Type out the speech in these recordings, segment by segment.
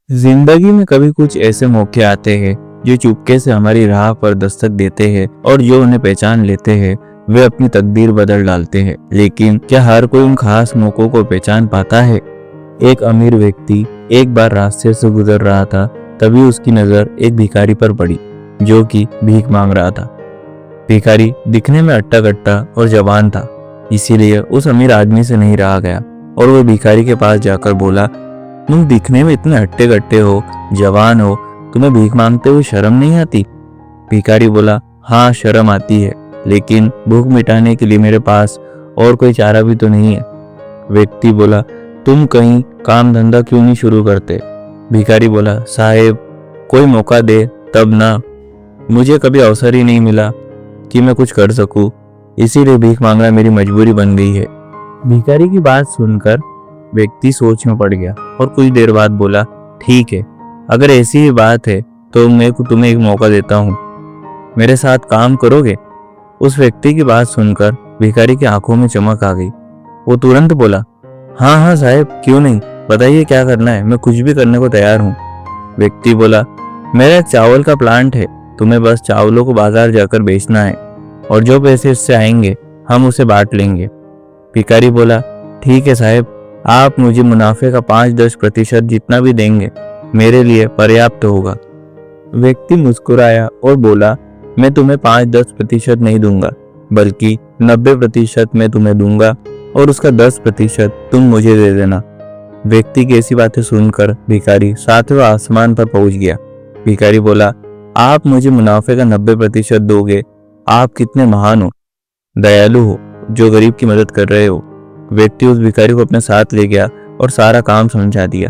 जिंदगी में कभी कुछ ऐसे मौके आते हैं जो चुपके से हमारी राह पर दस्तक देते हैं और जो उन्हें पहचान लेते हैं वे अपनी तकदीर बदल डालते हैं। लेकिन क्या हर कोई उन खास मौकों को पहचान पाता है? एक अमीर व्यक्ति एक बार रास्ते से गुजर रहा था, तभी उसकी नजर एक भिखारी पर पड़ी जो कि भीख मांग रहा था। भिखारी दिखने में अट्टा कट्टा और जवान था, इसीलिए उस अमीर आदमी से नहीं रहा गया और वो भिखारी के पास जाकर बोला, तुम दिखने में इतने हट्टे कट्टे हो, जवान हो, तुम्हें भीख मांगते हुए शर्म नहीं आती? भिखारी बोला, हाँ शर्म आती है, लेकिन भूख मिटाने के लिए मेरे पास और कोई चारा भी तो नहीं है। व्यक्ति बोला, तुम कहीं काम धंधा क्यों नहीं शुरू करते? भिखारी बोला, साहेब कोई मौका दे तब ना, मुझे कभी अवसर ही नहीं मिला कि मैं कुछ कर सकूं, इसीलिए भीख मांगना मेरी मजबूरी बन गई है। भिखारी की बात सुनकर व्यक्ति सोच में पड़ गया और कुछ देर बाद बोला, ठीक है, अगर ऐसी ही बात है तो मैं तुम्हें एक मौका देता हूँ, मेरे साथ काम करोगे? उस व्यक्ति की बात सुनकर भिखारी की आंखों में चमक आ गई। वो तुरंत बोला, हाँ हाँ साहब, क्यों नहीं, बताइए क्या करना है, मैं कुछ भी करने को तैयार हूँ। व्यक्ति बोला, मेरा एक चावल का प्लांट है, तुम्हें बस चावलों को बाजार जाकर बेचना है और जो पैसे इससे आएंगे हम उसे बांट लेंगे। भिखारी बोला, ठीक है साहब, आप मुझे मुनाफे का 5-10% जितना भी देंगे मेरे लिए पर्याप्त होगा। व्यक्ति मुस्कुराया और बोला, मैं तुम्हें 5-10% नहीं दूंगा, बल्कि 90% मैं तुम्हें दूंगा और उसका 10% तुम मुझे दे देना। व्यक्ति की ऐसी बातें सुनकर भिखारी 7वें आसमान पर पहुंच गया। भिखारी बोला, आप मुझे मुनाफे का 90% दोगे? आप कितने महान हो, दयालु हो, जो गरीब की मदद कर रहे हो। व्यक्ति उस भिखारी को अपने साथ ले गया और सारा काम समझा दिया।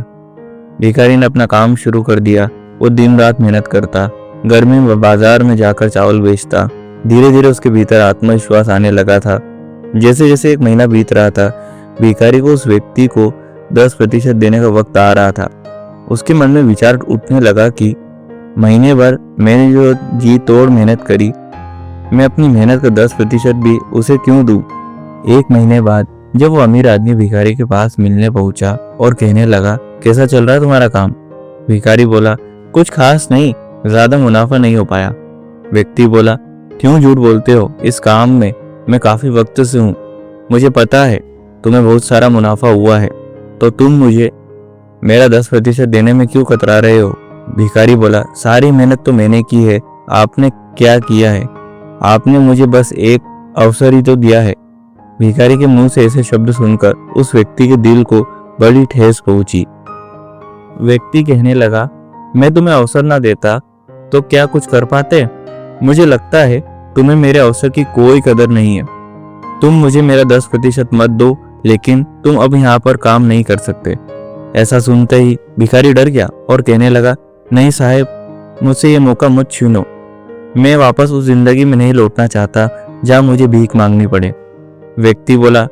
भिखारी ने अपना काम शुरू कर दिया। वो दिन रात मेहनत करता, गर्मी में बाजार में जाकर चावल बेचता। धीरे धीरे उसके भीतर आत्मविश्वास आने लगा था। जैसे जैसे एक महीना बीत रहा था, भिखारी को उस व्यक्ति को 10% देने का वक्त आ रहा था। उसके मन में विचार उठने लगा कि महीने भर मैंने जो जी तोड़ मेहनत करी, मैं अपनी मेहनत का 10% भी उसे क्यों दूं? एक महीने बाद जब वो अमीर आदमी भिखारी के पास मिलने पहुंचा और कहने लगा, कैसा चल रहा है तुम्हारा काम? भिखारी बोला, कुछ खास नहीं, ज्यादा मुनाफा नहीं हो पाया। व्यक्ति बोला, क्यों झूठ बोलते हो, इस काम में मैं काफी वक्त से हूँ, मुझे पता है तुम्हें बहुत सारा मुनाफा हुआ है, तो तुम मुझे मेरा 10% देने में क्यों कतरा रहे हो? भिखारी बोला, सारी मेहनत तो मैंने की है, आपने क्या किया है? आपने मुझे बस एक अवसर ही तो दिया है। भिखारी के मुंह से ऐसे शब्द सुनकर उस व्यक्ति के दिल को बड़ी ठेस पहुंची। व्यक्ति कहने लगा, मैं तुम्हें अवसर ना देता तो क्या कुछ कर पाते? मुझे लगता है तुम्हें मेरे अवसर की कोई कदर नहीं है। तुम मुझे मेरा 10% मत दो, लेकिन तुम अब यहाँ पर काम नहीं कर सकते। ऐसा सुनते ही भिखारी डर गया और कहने लगा, नहीं साहब, मुझसे ये मौका मत छीनो, मैं वापस उस जिंदगी में नहीं लौटना चाहता जहाँ मुझे भीख मांगनी पड़े। व्यक्ति बोला,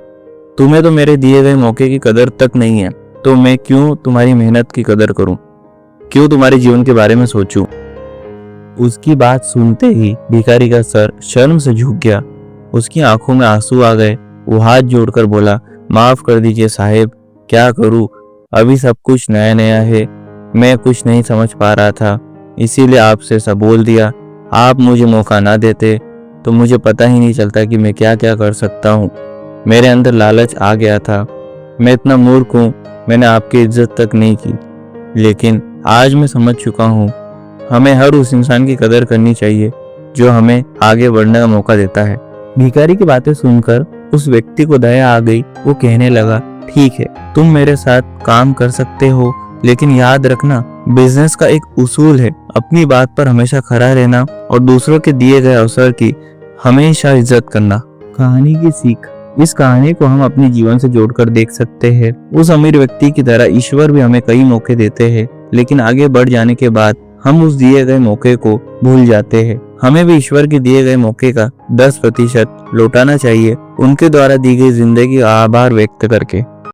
तुम्हें तो मेरे दिए गए मौके की कदर तक नहीं है, तो मैं क्यों तुम्हारी मेहनत की कदर करूं, क्यों तुम्हारे जीवन के बारे में सोचूं? उसकी बात सुनते ही भिखारी का सर शर्म से झुक गया, उसकी आंखों में आंसू आ गए। वो हाथ जोड़कर बोला, माफ कर दीजिए साहेब, क्या करूं, अभी सब कुछ नया नया है, मैं कुछ नहीं समझ पा रहा था, इसीलिए आपसे ऐसा बोल दिया। आप मुझे मौका ना देते तो मुझे पता ही नहीं चलता कि मैं क्या क्या कर सकता हूँ। मेरे अंदर लालच आ गया था, मैं इतना मूर्ख हूँ, मैंने आपकी इज्जत तक नहीं की, लेकिन आज मैं समझ चुका हूँ, हमें हर उस इंसान की कदर करनी चाहिए जो हमें आगे बढ़ने का मौका देता है। भिखारी की बातें सुनकर उस व्यक्ति को दया आ गई। वो कहने लगा, ठीक है, तुम मेरे साथ काम कर सकते हो, लेकिन याद रखना, बिजनेस का एक उसूल है, अपनी बात पर हमेशा खड़ा रहना और दूसरों के दिए गए अवसर की हमेशा इज्जत करना। कहानी की सीख, इस कहानी को हम अपने जीवन से जोड़कर देख सकते हैं। उस अमीर व्यक्ति की तरह ईश्वर भी हमें कई मौके देते हैं, लेकिन आगे बढ़ जाने के बाद हम उस दिए गए मौके को भूल जाते हैं। हमें भी ईश्वर के दिए गए मौके का 10% लौटाना चाहिए, उनके द्वारा दी गई जिंदगी का आभार व्यक्त करके।